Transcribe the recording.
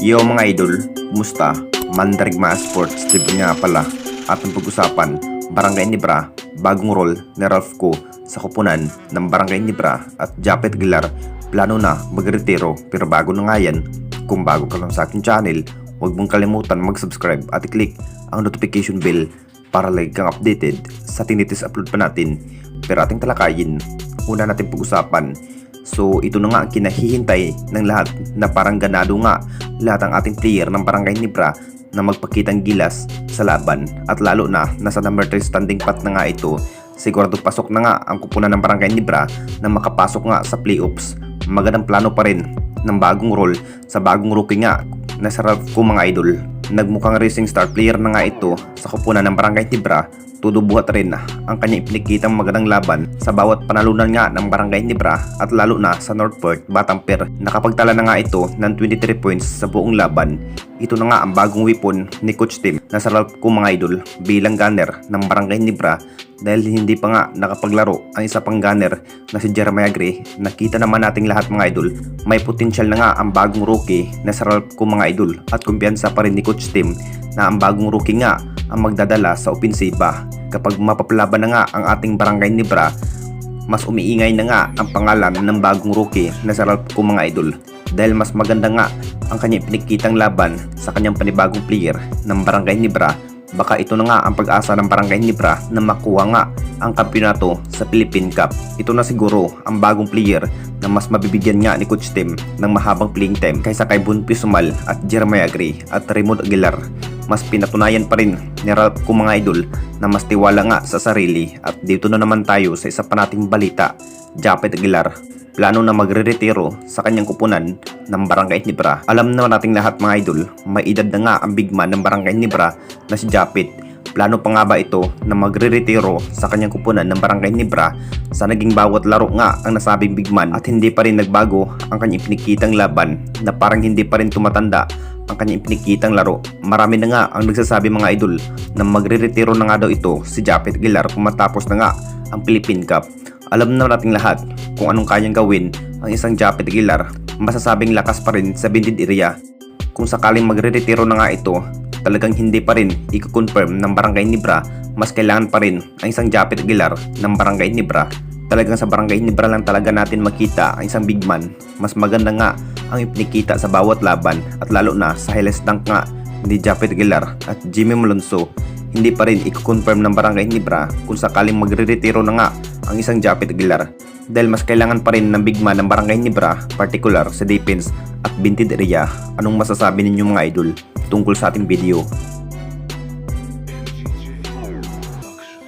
Yo mga idol, musta? Mandarigma Sports TV nga pala. At ang pag-usapan, Barangay Nibra, bagong role ni Ralph Ko sa kupunan ng Barangay Nibra at Japet Aguilar plano na magretiro pero bago na nga yan. Kung bago ka lang sa aking channel, huwag mong kalimutan mag-subscribe at i-click ang notification bell para lagi kang updated sa tinitis upload pa natin. Pero ating talakayin, una natin pag-usapan. So ito na nga ang kinahihintay ng lahat na parang ganado nga lahat ang ating player ng Barangay Nibra na magpakitang gilas sa laban at lalo na nasa number 3 standing pat na nga ito. Sigurado pasok na nga ang kupunan ng Barangay Nibra na makapasok nga sa playoffs. Magandang plano pa rin ng bagong role sa bagong rookie nga na sa Ralph Ko mga idol. Nagmukhang racing star player na nga ito sa kupunan ng Barangay Nibra. Tudubuhat rin ang kanyang ipinakitang magandang laban sa bawat panalunan nga ng Barangay Nibra at lalo na sa Northport, Batamper. Nakapagtala na nga ito ng 23 points sa buong laban. Ito na nga ang bagong weapon ni Coach Tim na sa Ralph Ko mga idol bilang gunner ng Barangay Nibra dahil hindi pa nga nakapaglaro ang isa pang gunner na si Jeremiah Gray. Nakita naman nating lahat mga idol, may potential na nga ang bagong rookie na sa Ralph Ko mga idol at kumpiyansa pa rin ni Coach Tim na ang bagong rookie nga ang magdadala sa opensiba. Kapag mapapalaban na nga ang ating Barangay Nibra, mas umiingay na nga ang pangalan ng bagong rookie na sa Ralph Ko mga idol dahil mas maganda nga ang kanyang pinikitang laban sa kanyang panibagong player ng Barangay Nibra. Baka ito na nga ang pag-asa ng Barangay Nibra na makuha nga ang kampiyonato sa Philippine Cup. Ito na siguro ang bagong player na mas mabibigyan nga ni Coach Tim ng mahabang playing time kaysa kay Bunpi Sumal at Jeremiah Gray at Raymond Aguilar. Mas pinatunayan pa rin ni Ralph Ko mga idol na mas tiwala nga sa sarili. At dito na naman tayo sa isa pa nating balita. Japet Aguilar plano na magre-retiro sa kanyang kupunan ng Barangay Nibra. Alam naman nating lahat mga idol, may edad na nga ang big man ng Barangay Nibra na si Japet. Plano pa nga ba ito na magre-retiro sa kanyang kupunan ng Barangay Nibra sa naging bawat laro nga ang nasabing big man at hindi pa rin nagbago ang kanyang pinikitang laban na parang hindi pa rin tumatanda ang kanyang pinikitang laro. Marami na nga ang nagsasabi mga idol na magre-retiro na nga daw ito si Japet Aguilar kung matapos na nga ang Philippine Cup. Alam na nating lahat kung anong kayang gawin ang isang Japet Aguilar. Masasabing lakas pa rin sa bindid area. Kung sakaling magre-retiro na nga ito, talagang hindi pa rin i-confirm ng Barangay Nibra. Mas kailangan pa rin ang isang Japet Aguilar ng Barangay Nibra. Talagang sa Barangay Nibra lang talaga natin makita ang isang big man. Mas maganda nga ang ipinikita sa bawat laban at lalo na sa highlights dunk nga ni Japet Aguilar at Jimmy Malonzo. Hindi pa rin i-confirm ng Barangay Nibra kung sakaling magre-retiro na nga ang isang Japet Aguilar dahil mas kailangan pa rin ng big man ng Barangay Nibra, particular sa defense at bindid area. Anong masasabi ninyo mga idol tungkol sa ating video?